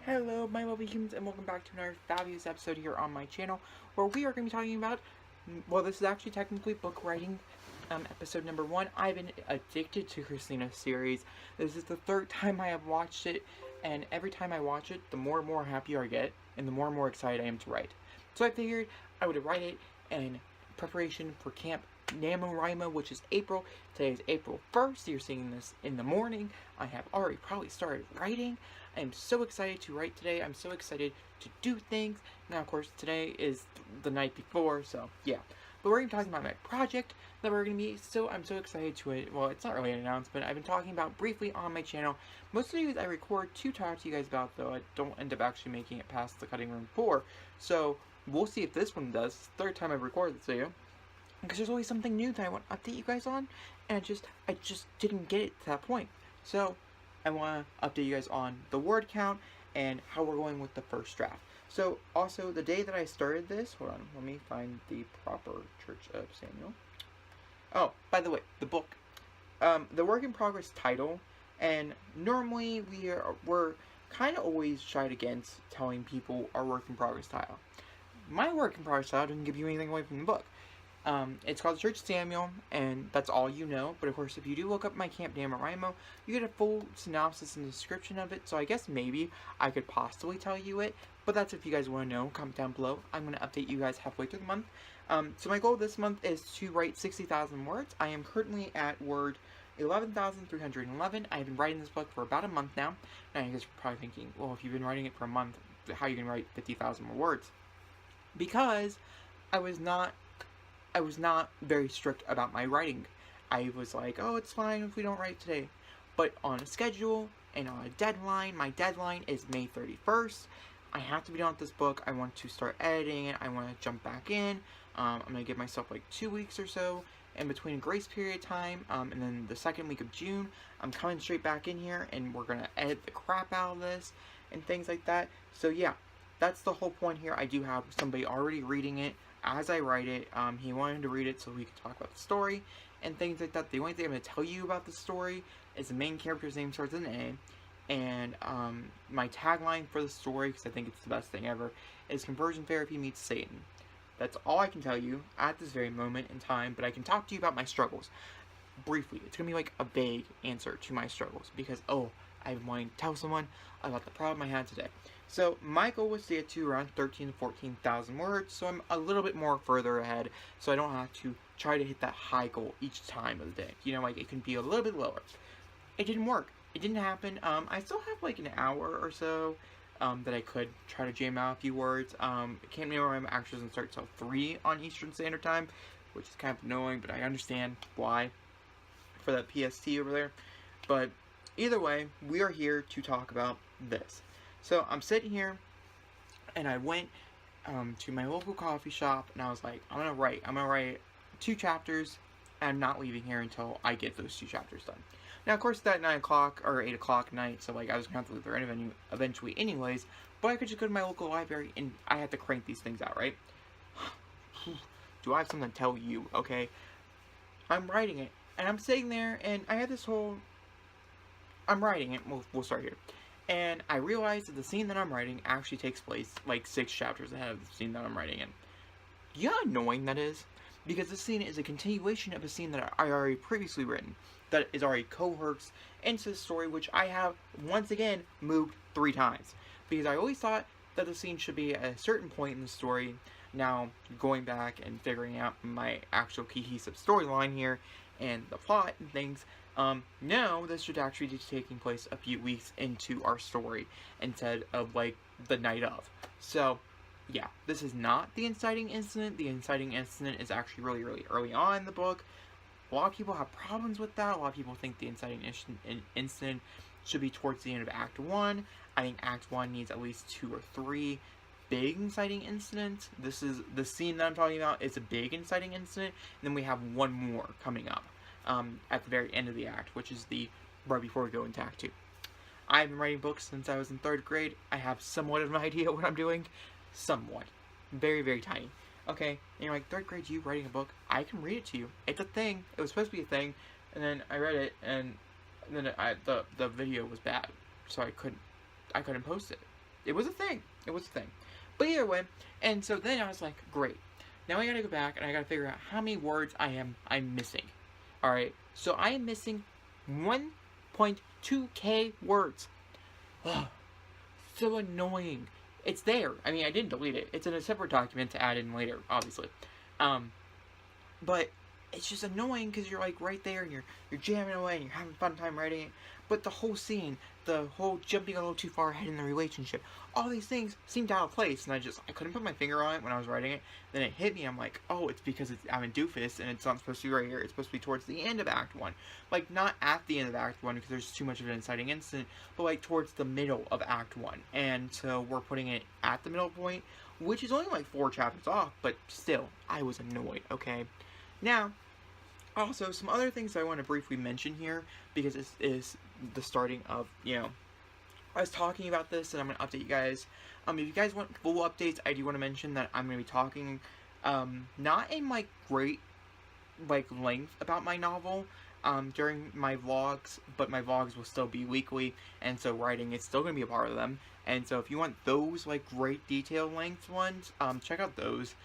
Hello, my lovely humans, and welcome back to another fabulous episode here on my channel, where we are going to be talking about, well, this is actually technically book writing, episode number 1. I've been addicted to Christina's series. This is the third time I have watched it, and every time I watch it, the more and more happier I get, and the more and more excited I am to write. So I figured I would write it in preparation for Camp Namo, which is April. Today is April 1st. You're seeing this in the morning. I have already probably started writing. I am so excited to write today. I'm so excited to do things. Now, of course, today is the night before, so yeah. But we're going to be talking about my project that we're going to be, so I'm so excited to, well, it's not really an announcement. I've been talking about briefly on my channel. Most of these I record to talk to you guys about, though I don't end up actually making it past the cutting room floor. So, we'll see if this one does. It's the third time I've recorded this video. Because there's always something new that I want to update you guys on, and I just didn't get it to that point. So, I want to update you guys on the word count and how we're going with the first draft. So, also, the day that I started this, hold on, let me find the proper Church of Samuel. Oh, by the way, the book. The work in progress title, and normally we're kind of always shied against telling people our work in progress title. My work in progress title doesn't give you anything away from the book. It's called Church Samuel, and that's all you know. But of course, if you do look up my Camp Namo, you get a full synopsis and description of it. So I guess maybe I could possibly tell you it. But that's if you guys want to know. Comment down below. I'm going to update you guys halfway through the month. So my goal this month is to write 60,000 words. I am currently at word 11,311. I've been writing this book for about a month now. Now you guys are probably thinking, well, if you've been writing it for a month, how are you going to write 50,000 more words? Because I was not very strict about my writing. I was like, oh, it's fine if we don't write today. But on a schedule and on a deadline, my deadline is May 31st. I have to be done with this book. I want to start editing it. I want to jump back in. I'm going to give myself like 2 weeks or so in between a grace period time. And then the second week of June, I'm coming straight back in here and we're going to edit the crap out of this and things like that. So yeah, that's the whole point here. I do have somebody already reading it as I write it. He wanted to read it so we could talk about the story and things like that. The only thing I'm going to tell you about the story is the main character's name starts with an A, and my tagline for the story, because I think it's the best thing ever, is conversion therapy meets Satan. That's all I can tell you at this very moment in time, but I can talk to you about my struggles briefly. It's going to be like a vague answer to my struggles, because, I've been wanting to tell someone about the problem I had today. So my goal was to get to around 13,000 to 14,000 words, so I'm a little bit more further ahead, so I don't have to try to hit that high goal each time of the day. You know, like it can be a little bit lower. It didn't work. It didn't happen. I still have like an hour or so that I could try to jam out a few words. Camp Namo actually doesn't start till 3 on Eastern Standard Time, which is kind of annoying, but I understand why for that PST over there. But either way, we are here to talk about this. So I'm sitting here, and I went to my local coffee shop, and I was like, I'm gonna write 2 chapters, and I'm not leaving here until I get those 2 chapters done. Now, of course, it's at 9 o'clock or 8 o'clock night, so like I was gonna have to leave there eventually anyways. But I could just go to my local library, and I have to crank these things out, right? Do I have something to tell you? Okay, I'm writing it, and I'm sitting there, and I had this whole. I'm writing it. We'll start here. And I realized that the scene that I'm writing actually takes place like 6 chapters ahead of the scene that I'm writing in. You know how annoying that is? Because this scene is a continuation of a scene that I already previously written, that is already cohorts into the story, which I have, once again, moved 3 times. Because I always thought that the scene should be at a certain point in the story. Now, going back and figuring out my actual cohesive storyline here, and the plot and things, no, this should actually be taking place a few weeks into our story instead of like the night of. So yeah, this is not the inciting incident. The inciting incident is actually really, really early on in the book. A lot of people have problems with that. A lot of people think the inciting incident should be towards the end of Act 1. I think Act 1 needs at least 2 or 3 big inciting incidents. This is the scene that I'm talking about. It's a big inciting incident, and then we have one more coming up at the very end of the act, which is the right before we go into Act 2. I've been writing books since I was in 3rd grade. I have somewhat of an idea what I'm doing. Somewhat. Very, very tiny. Okay, and you're like, 3rd grade, you writing a book? I can read it to you. It's a thing. It was supposed to be a thing, and then I read it, and then the video was bad, so I couldn't post it. It was a thing. It was a thing. But either way, and so then I was like, great. Now I gotta go back and I gotta figure out how many words I'm missing. Alright, so I am missing 1.2k words. Ugh, so annoying. It's there. I mean, I didn't delete it. It's in a separate document to add in later, obviously. But it's just annoying because you're like right there and you're jamming away and you're having a fun time writing it. But the whole scene, the whole jumping a little too far ahead in the relationship, all these things seemed out of place, and I couldn't put my finger on it when I was writing it. Then it hit me. I'm like, oh, it's because I'm a doofus and it's not supposed to be right here. It's supposed to be towards the end of Act 1. Like, not at the end of Act 1 because there's too much of an inciting incident, but like towards the middle of Act 1. And so we're putting it at the middle point, which is only like 4 chapters off, but still, I was annoyed, okay? Now, also, some other things I want to briefly mention here, because this is the starting of, I was talking about this, and I'm going to update you guys. If you guys want full updates, I do want to mention that I'm going to be talking, not in, like, great, like, length about my novel, during my vlogs, but my vlogs will still be weekly, and so writing is still going to be a part of them. And so if you want those, like, great detail length ones, check out those.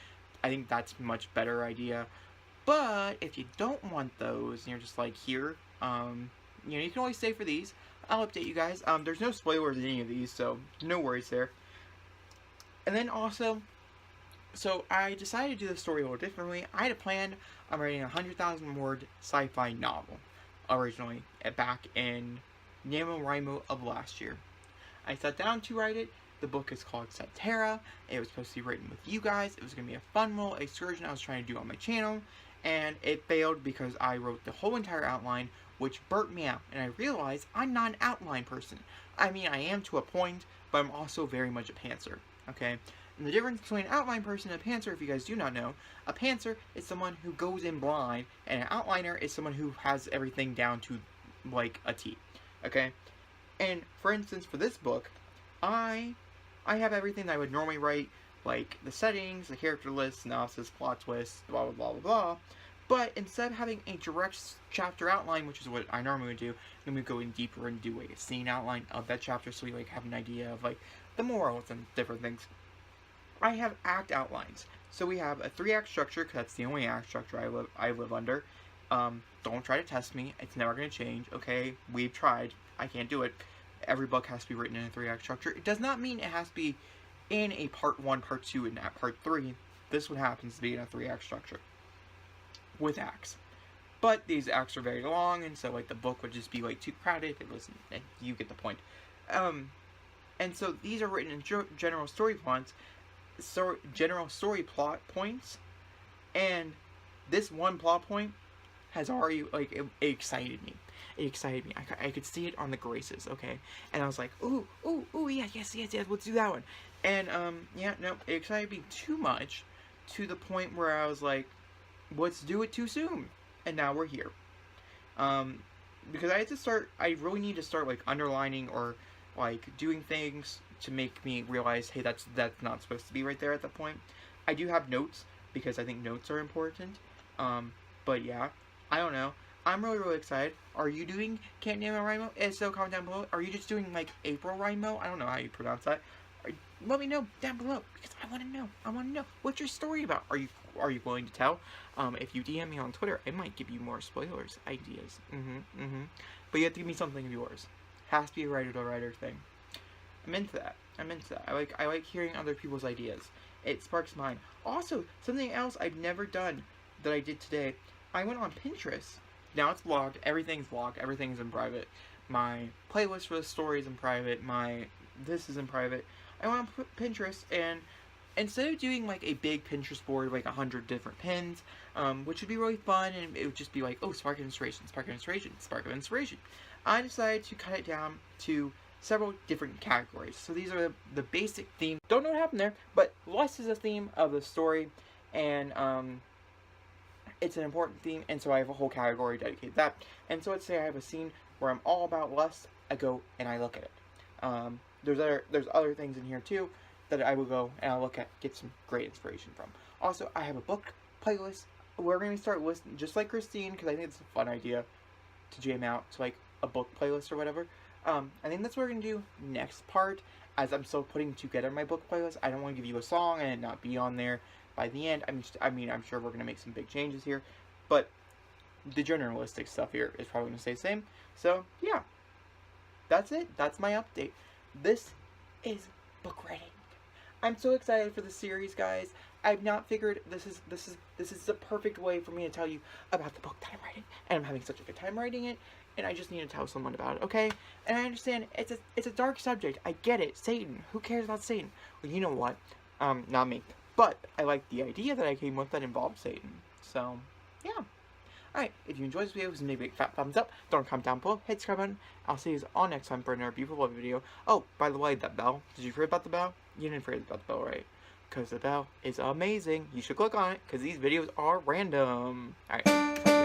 I think that's a much better idea. But if you don't want those, and you're just like, here, you can always stay for these. I'll update you guys. There's no spoilers in any of these, so no worries there. And then also, so I decided to do the story a little differently. I had a plan on writing a 100,000 word sci-fi novel, originally, back in Namo of last year. I sat down to write it. The book is called Satera. It was supposed to be written with you guys. It was going to be a fun little excursion I was trying to do on my channel. And it failed because I wrote the whole entire outline, which burnt me out. And I realized I'm not an outline person. I mean, I am to a point, but I'm also very much a pantser, okay? And the difference between an outline person and a pantser, if you guys do not know, a pantser is someone who goes in blind, and an outliner is someone who has everything down to, like, a T, okay? And, for instance, for this book, I have everything that I would normally write, like the settings, the character list, analysis, plot twist, blah blah blah blah blah. But instead of having a direct chapter outline, which is what I normally would do, then we go in deeper and do like a scene outline of that chapter, so we like have an idea of like the morals and different things. I have act outlines. So we have a 3-act structure, because that's the only act structure I live under. Don't try to test me. It's never going to change. Okay, we've tried. I can't do it. Every book has to be written in a 3-act structure. It does not mean it has to be in a part 1, part 2, and part 3. This one happens to be in a 3-act structure with acts. But these acts are very long, and so like the book would just be like too crowded if it wasn't. And you get the point. And so these are written in general story plots, general story plot points, and this one plot point has already like it excited me. It excited me. I could see it on the graces, okay? And I was like, ooh, yeah, yes, let's do that one. And, yeah, no, it excited me too much to the point where I was like, let's do it too soon. And now we're here. Because I really need to start, like, underlining or, like, doing things to make me realize, hey, that's not supposed to be right there at that point. I do have notes, because I think notes are important. But yeah, I don't know. I'm really, really excited. Are you doing Can't Name a Rimo? If so, comment down below. Are you just doing, like, April Rimo? I don't know how you pronounce that. Let me know down below, because I want to know. I want to know. What's your story about? Are you willing to tell? If you DM me on Twitter, I might give you more spoilers, ideas. But you have to give me something of yours. Has to be a writer-to-writer thing. I'm into that. I like hearing other people's ideas. It sparks mine. Also, something else I've never done that I did today. I went on Pinterest. Now it's vlogged. Everything's vlogged. Everything's in private. My playlist for the story is in private. This is in private. I went on Pinterest, and instead of doing like a big Pinterest board with like 100 different pins, which would be really fun, and it would just be like, oh, spark of inspiration, spark of inspiration, spark of inspiration, I decided to cut it down to several different categories. So these are the basic themes. Don't know what happened there, but lust is a theme of the story, and it's an important theme, and so I have a whole category dedicated to that. And so let's say I have a scene where I'm all about lust. I go and I look at it. There's other things in here too that I will go and I'll look at, get some great inspiration from. Also, I have a book playlist. We're going to start listening, just like Christine, because I think it's a fun idea to jam out to like a book playlist or whatever. I think that's what we're going to do next part. as I'm still putting together my book playlist, I don't want to give you a song and it not be on there by the end. I mean, I'm sure we're going to make some big changes here, but the journalistic stuff here is probably going to stay the same. So, yeah. That's it. That's my update. This is book writing. I'm so excited for the series, guys. I've not figured this is the perfect way for me to tell you about the book that I'm writing, and I'm having such a good time writing it, and I just need to tell someone about it, okay? And I understand it's a dark subject. I get it. Satan. Who cares about Satan? Well, you know what? Not me. But I like the idea that I came with that involved Satan. So, yeah. Alright, if you enjoyed this video, please make a big fat thumbs up. Don't comment down below. Hit subscribe button. I'll see you all next time for another beautiful video. Oh, by the way, that bell. Did you forget about the bell? You didn't forget about the bell, right? Because the bell is amazing. You should click on it, because these videos are random. Alright.